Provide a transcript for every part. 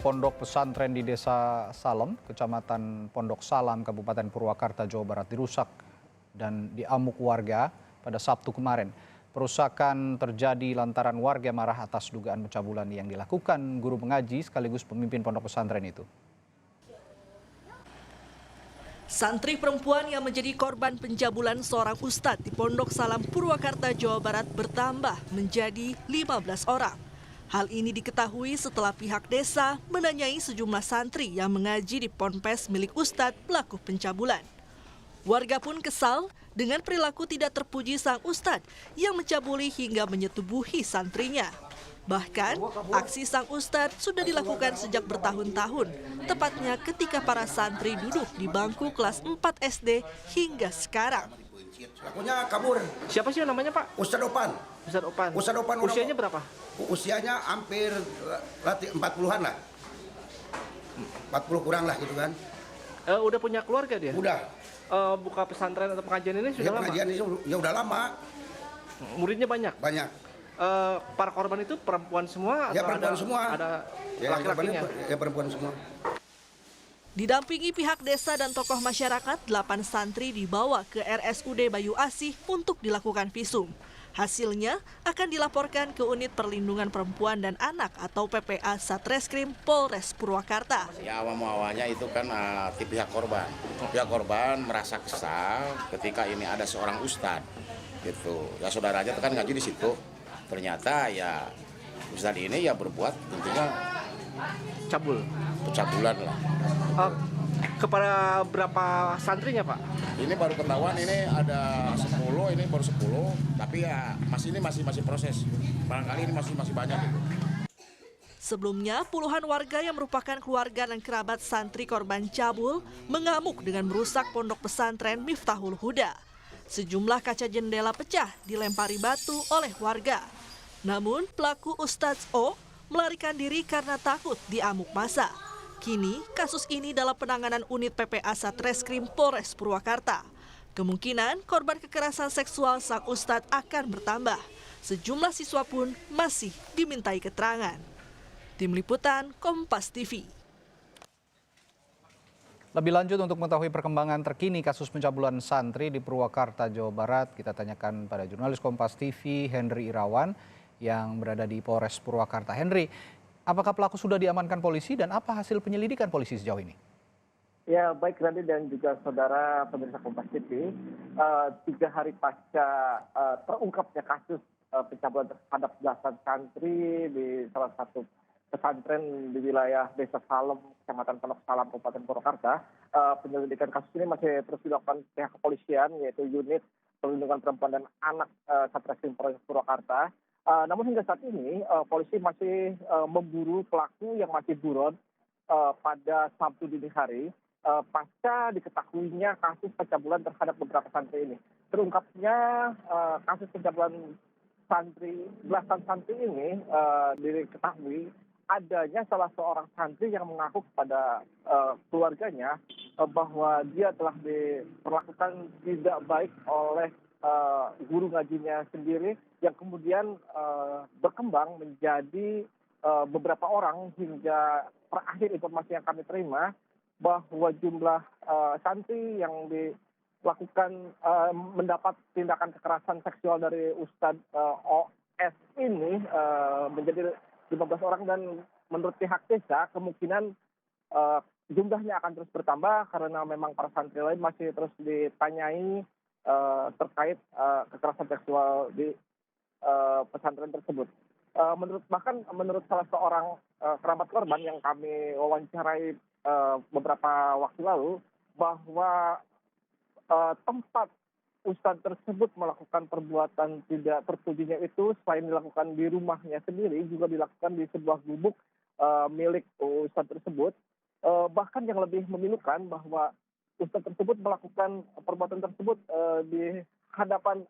Pondok pesantren di Desa Salem, Kecamatan Pondok Salam, Kabupaten Purwakarta, Jawa Barat dirusak dan diamuk warga pada Sabtu kemarin. Perusakan terjadi lantaran warga marah atas dugaan pencabulan yang dilakukan guru mengaji sekaligus pemimpin pondok pesantren itu. Santri perempuan yang menjadi korban pencabulan seorang ustadz di Pondok Salam, Purwakarta, Jawa Barat bertambah menjadi 15 orang. Hal ini diketahui setelah pihak desa menanyai sejumlah santri yang mengaji di ponpes milik ustadz pelaku pencabulan. Warga pun kesal dengan perilaku tidak terpuji sang ustadz yang mencabuli hingga menyetubuhi santrinya. Bahkan, aksi sang ustadz sudah dilakukan sejak bertahun-tahun, tepatnya ketika para santri duduk di bangku kelas 4 SD hingga sekarang. Lakunya kabur. Siapa sih namanya, Pak? Ustadz Opan. Ustadz Opan. Ustadz Opan. Usianya berapa? Usianya hampir 40-an lah. 40 kurang lah gitu kan. Udah punya keluarga dia? Udah. Buka pesantren atau pengajian ini sudah lama? Pengajian ini ya udah lama. Muridnya banyak? Banyak. Para korban itu perempuan semua? Ya atau perempuan semua. Ada ya, laki-lakinya? Ya perempuan semua. Didampingi pihak desa dan tokoh masyarakat, 8 santri dibawa ke RSUD Bayu Asih untuk dilakukan visum. Hasilnya akan dilaporkan ke Unit Perlindungan Perempuan dan Anak atau PPA Satreskrim Polres Purwakarta. Ya awalnya itu kan pihak korban. Pihak korban merasa kesal ketika ini ada seorang ustadz gitu. Ya saudaranya kan ngaji di situ. Ternyata ya ustadz ini ya berbuat tentunya pencabulan lah. Kepada berapa santrinya, Pak? Ini baru ketahuan, ini ada 10, ini baru 10, tapi ya masih proses. Barangkali ini masih banyak gitu. Sebelumnya, puluhan warga yang merupakan keluarga dan kerabat santri korban cabul mengamuk dengan merusak pondok pesantren Miftahul Huda. Sejumlah kaca jendela pecah dilempari batu oleh warga. Namun, pelaku Ustadz O melarikan diri karena takut diamuk massa. Kini, kasus ini dalam penanganan unit PPA Satreskrim Polres Purwakarta. Kemungkinan korban kekerasan seksual sang ustadz akan bertambah. Sejumlah siswa pun masih dimintai keterangan. Tim Liputan, Kompas TV. Lebih lanjut untuk mengetahui perkembangan terkini kasus pencabulan santri di Purwakarta, Jawa Barat, kita tanyakan pada jurnalis Kompas TV Henry Irawan yang berada di Polres Purwakarta. Henry, apakah pelaku sudah diamankan polisi dan apa hasil penyelidikan polisi sejauh ini? Ya, baik Randy dan juga saudara pemirsa Kompas TV, 3 hari pasca terungkapnya kasus pencabulan terhadap belasan santri di salah satu pesantren di wilayah Desa Salem, Kecamatan Pondok Salam, Kabupaten Purwakarta, penyelidikan kasus ini masih terus dilakukan pihak kepolisian, yaitu Unit Perlindungan Perempuan dan Anak Satreskrim Polres Purwakarta. Namun hingga saat ini polisi masih memburu pelaku yang masih buron pada Sabtu dini hari pasca diketahuinya kasus pencabulan terhadap beberapa santri ini. Terungkapnya kasus pencabulan belasan santri ini diketahui adanya salah seorang santri yang mengaku kepada keluarganya bahwa dia telah diperlakukan tidak baik oleh guru ngajinya sendiri, yang kemudian berkembang menjadi beberapa orang hingga terakhir informasi yang kami terima bahwa jumlah santri yang dilakukan mendapat tindakan kekerasan seksual dari Ustadz OS ini menjadi 15 orang, dan menurut pihak desa kemungkinan jumlahnya akan terus bertambah karena memang para santri lain masih terus ditanyai terkait kekerasan seksual di pesantren tersebut. Menurut salah seorang kerabat korban yang kami wawancarai beberapa waktu lalu, bahwa tempat ustadz tersebut melakukan perbuatan tidak terpujinya itu selain dilakukan di rumahnya sendiri, juga dilakukan di sebuah gubuk milik ustadz tersebut. Bahkan yang lebih memilukan bahwa ustadz tersebut melakukan perbuatan tersebut di hadapan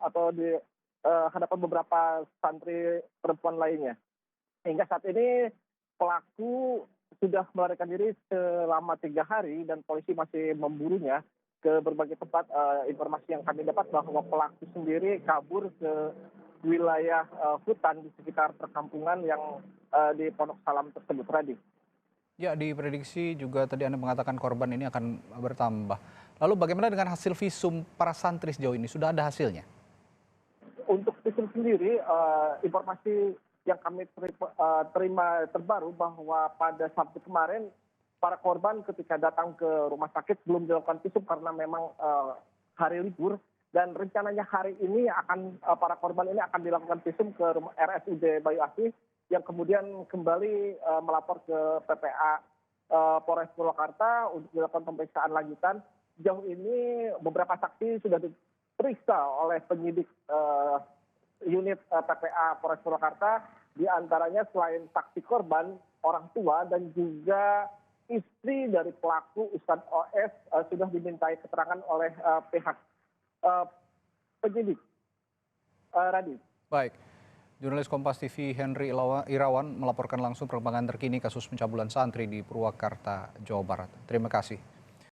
hadapan beberapa santri perempuan lainnya. Hingga saat ini pelaku sudah melarikan diri selama 3 hari dan polisi masih memburunya ke berbagai tempat. Informasi yang kami dapat bahwa pelaku sendiri kabur ke wilayah hutan di sekitar perkampungan yang di Pondok Salam tersebut, Radhi. Ya, diprediksi juga tadi Anda mengatakan korban ini akan bertambah. Lalu bagaimana dengan hasil visum para santri sejauh ini? Sudah ada hasilnya? Untuk visum sendiri, informasi yang kami terima terbaru bahwa pada Sabtu kemarin para korban ketika datang ke rumah sakit belum dilakukan visum karena memang hari libur, dan rencananya hari ini para korban ini akan dilakukan visum ke RSUD Bayu Asih yang kemudian kembali melapor ke PPA Polres Purwakarta untuk dilakukan pemeriksaan lanjutan. Sejauh ini beberapa saksi sudah diperiksa oleh penyidik unit PPA Polres Purwakarta, di antaranya selain saksi korban, orang tua dan juga istri dari pelaku Ustadz OS sudah dimintai keterangan oleh pihak penyidik. Radit. Baik. Jurnalis Kompas TV Henry Irawan melaporkan langsung perkembangan terkini kasus pencabulan santri di Purwakarta, Jawa Barat. Terima kasih.